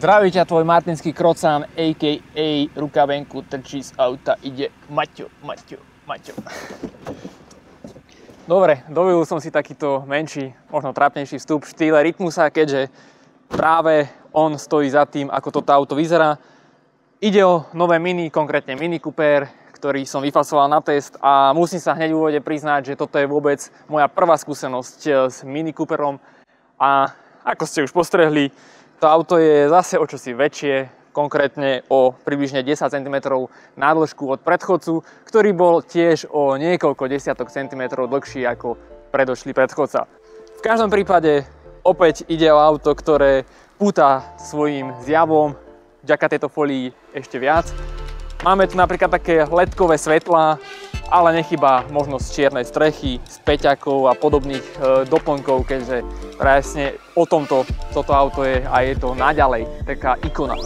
Zdraví ťa tvoj martinský krocán, a.k.a. ruka venku, trčí z auta, ide Maťo. Dobre, dovolil som si takýto menší, možno trápnejší vstup v štýle Rytmusa, keďže práve on stojí za tým, ako toto auto vyzerá. Ide o nové Mini, konkrétne Mini Cooper, ktorý som vyfasoval na test a musím sa hneď v úvode priznať, že toto je vôbec moja prvá skúsenosť s Mini Cooperom a ako ste už postrehli, to auto je zase o čosi väčšie, konkrétne o približne 10 cm na dĺžku od predchodcu, ktorý bol tiež o niekoľko desiatok centimetrov dlhší ako predošlý predchodca. V každom prípade opäť ide o auto, ktoré púta svojím zjavom, vďaka tejto folii ešte viac. Máme tu napríklad také LED-kové svetlá, ale nechýba možnosť čiernej strechy, späťakov a podobných doplnkov, keďže presne o tomto toto auto je a je to naďalej taká ikona.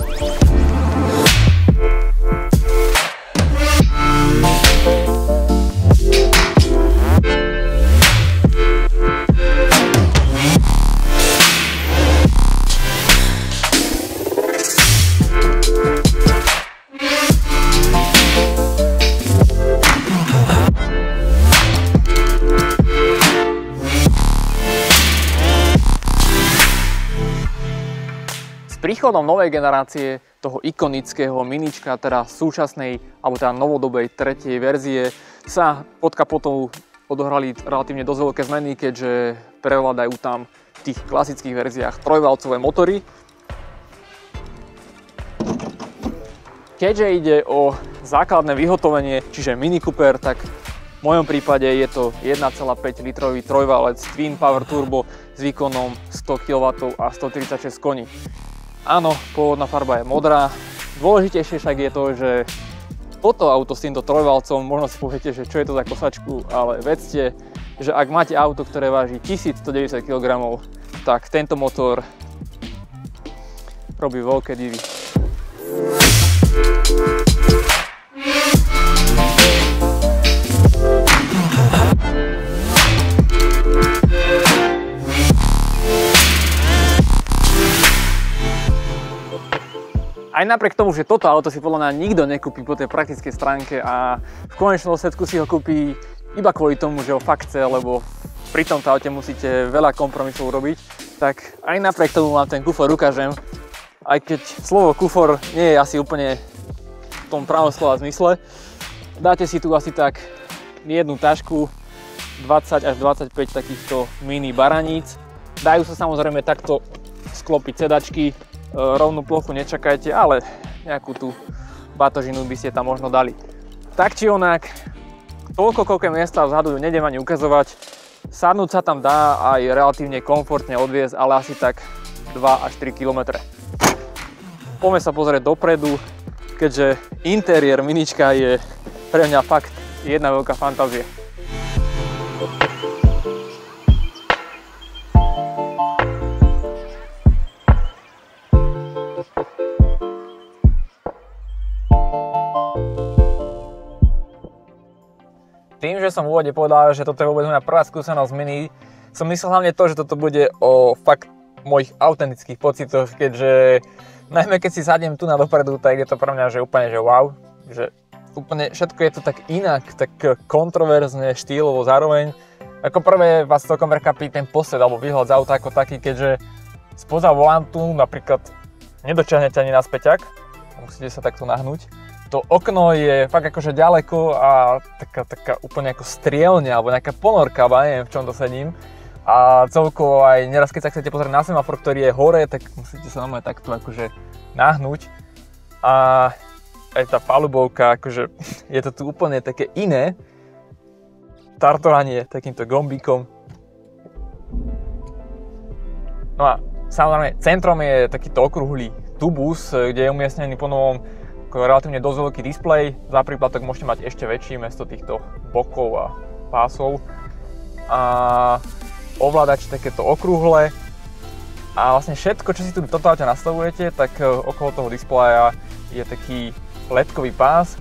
S príchodom novej generácie toho ikonického Minička, teda súčasnej, alebo teda novodobej tretej verzie, sa pod kapotou odohrali relatívne dosť veľké zmeny, keďže prevládajú tam v tých klasických verziách trojvalcové motory. Keďže ide o základné vyhotovenie, čiže Mini Cooper, tak v mojom prípade je to 1,5 litrový trojvalec Twin Power Turbo s výkonom 100 kW a 136 koní. Áno, pôvodná farba je modrá. Dôležitejšie však je to, že toto auto s týmto trojvalcom, možno si poviete, že čo je to za kosačku, ale vedzte, že ak máte auto, ktoré váži 1190 kg, tak tento motor robí veľké divy. Aj napriek tomu, že toto auto si podľa mňa nikto nekúpi po tej praktickej stránke a v konečnom dôsledku si ho kúpi iba kvôli tomu, že ho fakt chce, lebo pri tomto aute musíte veľa kompromisov robiť, tak aj napriek tomu vám ten kufor ukážem, aj keď slovo kufor nie je asi úplne v tom pravom slova zmysle. Dáte si tu asi tak jednu tašku, 20 až 25 takýchto mini baraníc. Dajú sa samozrejme takto sklopiť sedačky, rovnú plochu nečakajte, ale nejakú tú batožinu by ste tam možno dali. Tak či onak, toľko koľko miesta vzadu nejdem ani ukazovať. Sadnúť sa tam dá aj relatívne komfortne odviesť, ale asi tak 2 až 3 km. Poďme sa pozrieť dopredu, keďže interiér Minička je pre mňa fakt jedna veľká fantázia. Tým, že som v úvode povedal, že toto je vôbec moja prvá skúsenosť Mini, som myslel hlavne to, že toto bude o fakt mojich autentických pocitoch, keďže najmä keď si sadnem tu na dopredu, tak je to pre mňa že úplne že wow, že úplne všetko je tu tak inak, tak kontroverzne, štýlovo zároveň. Ako prvé vás celkom prekvapí ten posled alebo výhľad z auta ako taký, keďže spoza volantu napríklad nedočiahnete ani na späťak, musíte sa takto nahnúť. To okno je fakt akože ďaleko a taká úplne ako strielňa alebo nejaká ponorka, neviem v čom to sedím. A celkovo aj neraz keď sa chcete pozrieť na semafor, ktorý je hore, tak musíte sa normálne takto akože nahnúť. A aj tá palubovka, akože je to tu úplne také iné. Startovanie takýmto gombíkom. No a samozrejme centrom je takýto okrúhly tubus, kde je umiestnený po novom relatívne dosť veľký displej. Za príplatok môžete mať ešte väčší miesto týchto bokov a pásov. A ovládač takéto okrúhle. A vlastne všetko, čo si tu toto auto nastavujete, tak okolo toho displeja je taký LED-kový pás,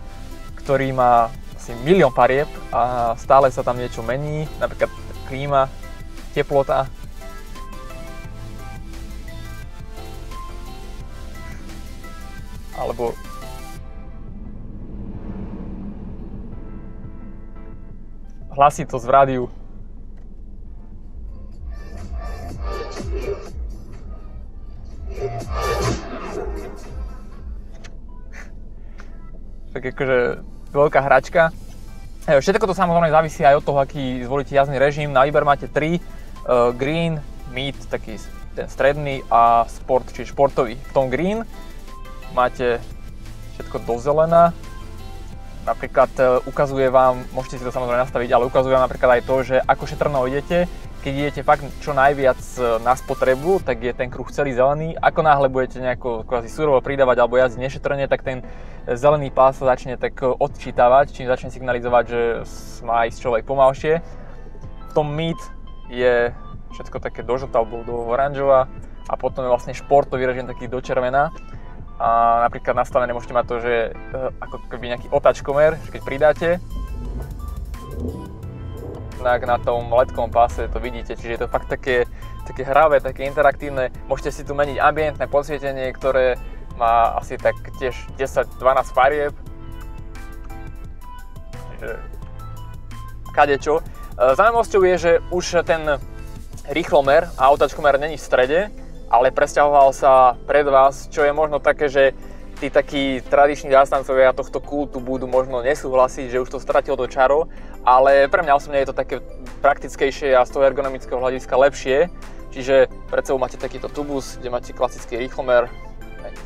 ktorý má asi milión farieb a stále sa tam niečo mení, napríklad klíma, teplota. alebo hlasitosť v rádiu. Tak akože veľká hračka. Všetko to samozrejme závisí aj od toho, aký zvolíte jazdný režim. Na výber máte 3, green, mid, taký ten stredný a sport, čiže športový. V tom green máte všetko do zelená. Napríklad ukazuje vám, môžete si to samozrejme nastaviť, ale ukazuje vám napríklad aj to, že ako šetrno idete. Keď idete fakt čo najviac na spotrebu, tak je ten kruh celý zelený. Ako náhle budete nejako kvázi surovo pridávať alebo jazdiť nešetrne, tak ten zelený pás sa začne tak odčítavať, čím začne signalizovať, že má ísť človek pomalšie. V tom mid je všetko také do žltá alebo do oranžová a potom je vlastne športový režim taký do červená. A napríklad nastavené môžete mať to, že ako keby nejaký otačkomer, že keď pridáte, tak na tom letkovom páse to vidíte, čiže je to fakt také hravé, také interaktívne. Môžete si tu meniť ambientné podsvietenie, ktoré má asi tak tiež 10-12 farieb. Čiže kadečo. Zaujímavosťou je, že už ten rýchlomer a otačkomer není v strede, ale presťahoval sa pred vás, čo je možno také, že tí takí tradiční zástancovia tohto kultu budú možno nesúhlasiť, že už to stratilo to čaro, ale pre mňa osobne je to také praktickejšie a z toho ergonomického hľadiska lepšie. Čiže pred sebou máte takýto tubus, kde máte klasický rýchlomer,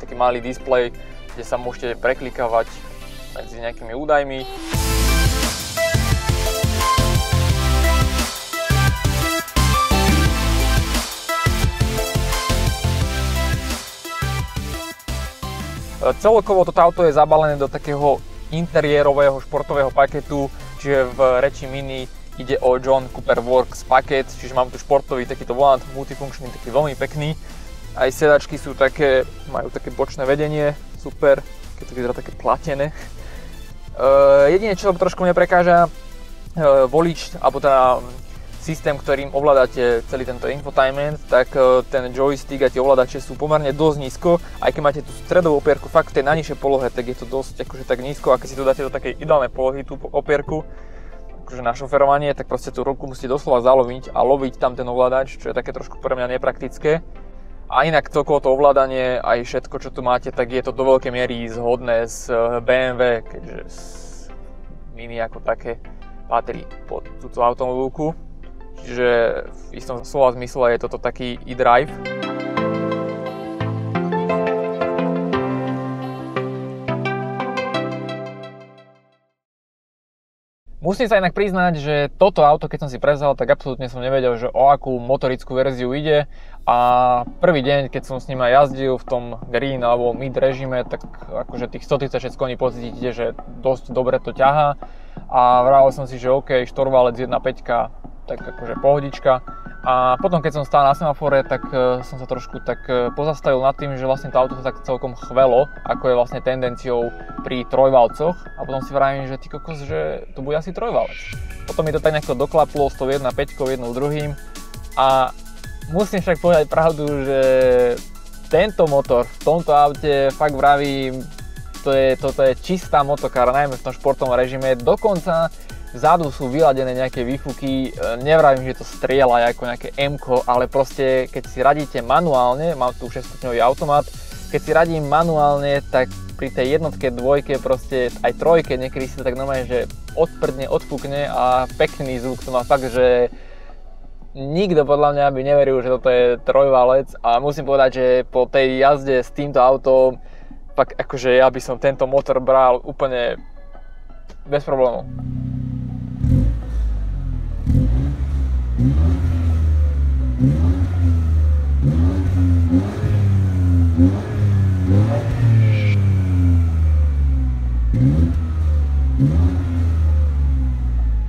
taký malý displej, kde sa môžete preklikávať medzi nejakými údajmi. Celkovo toto auto je zabalené do takého interiérového športového paketu, čiže v reči Mini ide o John Cooper Works paket, čiže mám tu športový takýto volant, multifunkčný, taký veľmi pekný. Aj sedačky sú také, majú také bočné vedenie, super, keď to vyzerá také platené. Jedine, čo trošku mne prekáža, volič, alebo teda systém, ktorým ovládate celý tento infotainment, tak ten joystick a tie ovládače sú pomerne dosť nízko. Aj keď máte tú stredovú opierku fakt v tej najnižšej polohe, tak je to dosť akože tak nízko. A keď si to dáte do takej ideálnej polohy, tú opierku, akože na šoferovanie, tak proste tú ruku musíte doslova zaloviť a loviť tam ten ovládač, čo je také trošku pre mňa nepraktické. A inak celkovo to ovládanie, aj všetko, čo tu máte, tak je to do veľkej miery zhodné s BMW, keďže Mini ako také patrí pod túto automobilku. Čiže v istom slova zmysle je toto taký e-drive. Musím sa inak priznať, že toto auto, keď som si prevzal, tak absolútne som nevedel, že o akú motorickú verziu ide. A prvý deň, keď som s ním aj jazdil v tom green alebo mid režime, tak akože tých 136 koní pocítite, že dosť dobre to ťahá. A vravel som si, že OK, štvorvalec 1.5, tak akože pohodička. A potom keď som stál na semafore, tak som sa trošku tak pozastavil nad tým, že vlastne to auto sa tak celkom chvelo, ako je vlastne tendenciou pri trojvalcoch. A potom si vravím, že ty kokos, že to bude asi trojvalec. Potom mi to tak nejako doklaplo s tou 1.5, jednou druhým. A musím však povedať pravdu, že tento motor v tomto aute fakt vravím, toto je čistá motokára, najmä v tom športovom režime. Dokonca vzadu sú vyladené nejaké výfuky, nevravím, že to strieľa ako nejaké M-ko, ale proste keď si radíte manuálne, mám tu 6-stupňový automat, keď si radím manuálne, tak pri tej jednotke, dvojke, proste aj trojke niekedy si to tak normálne, že odprdne, odfúkne a pekný zvuk to má fakt, že nikto podľa mňa by neveril, že toto je trojvalec a musím povedať, že po tej jazde s týmto autom fakt akože ja by som tento motor bral úplne bez problémov.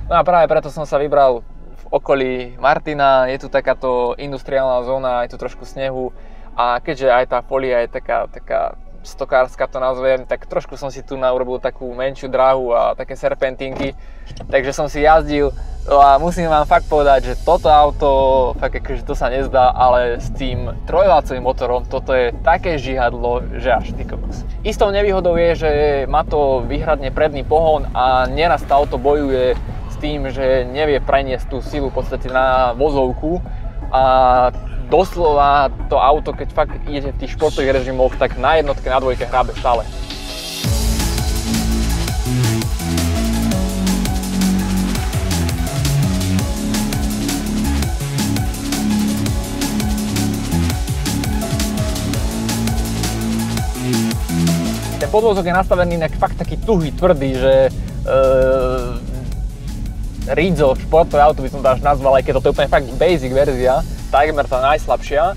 No a práve preto som sa vybral v okolí Martina, je tu takáto industriálna zóna, je tu trošku snehu a keďže aj tá folia je taká stokárska to nazvem, tak trošku som si tu urobil takú menšiu dráhu a také serpentinky, takže som si jazdil No a musím vám fakt povedať, že toto auto, fakt akože to sa nezdá, ale s tým trojvalcovým motorom toto je také žihadlo, že až ty kokos. Istou nevýhodou je, že má to výhradne predný pohon a nieraz to auto bojuje s tým, že nevie preniesť tú silu v podstate na vozovku a doslova to auto, keď fakt idete v tých športových režimoch, tak na jednotke, na dvojke hrábe stále. Ten podvozok je nastavený fakt taký tuhý, tvrdý, že Rizzo, športové auto by som to až nazval, aj keď toto je úplne fakt basic verzia, takmer tá najslabšia.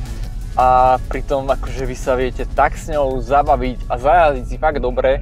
A pritom akože vy sa viete tak s ňou zabaviť a zajazdiť si fakt dobre.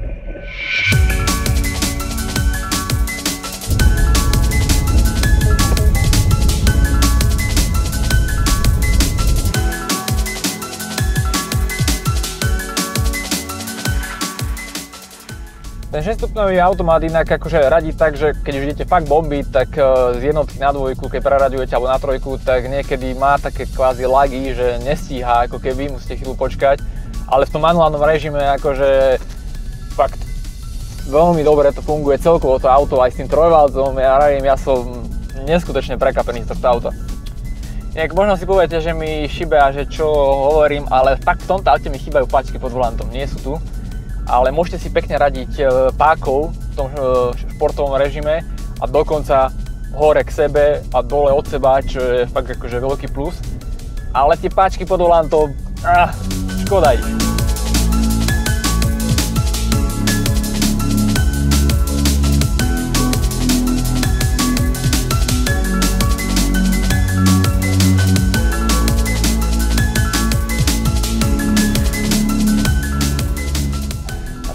Ten 6-stupňový automat inak akože radí tak, že keď už idete fakt bombiť, tak z jednotky na dvojku, keď preraďujete alebo na trojku, tak niekedy má také kvázi lagy, že nestíha ako keby, musíte chvíľu počkať. Ale v tom manuálnom režime akože fakt veľmi dobre to funguje celkovo to auto aj s tým trojvalcom. Ja som neskutočne prekapený z tohto auta. Inak možno si poviete, že mi šibia, že čo hovorím, ale fakt v tomto aute mi chýbajú páčky pod volantom, nie sú tu. Ale môžete si pekne radiť pákov v tom športovom režime a dokonca hore k sebe a dole od seba, čo je fakt akože veľký plus. Ale tie páčky pod volantom, škoda ich.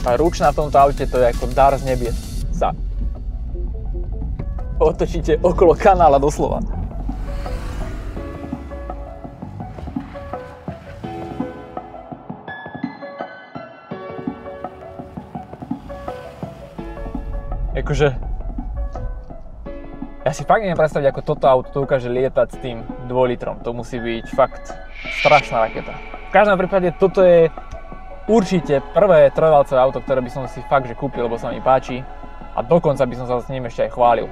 Tá ručná v tomto aute to je ako dar z nebies. Sa otočíte okolo kanála doslova. Akože ja si fakt neviem predstaviť, ako toto auto dokáže lietať s tým 2 litrom. To musí byť fakt strašná raketa. V každom prípade toto je určite prvé trojvalcové auto, ktoré by som si fakt že kúpil, lebo sa mi páči a dokonca by som sa s ním ešte aj chválil.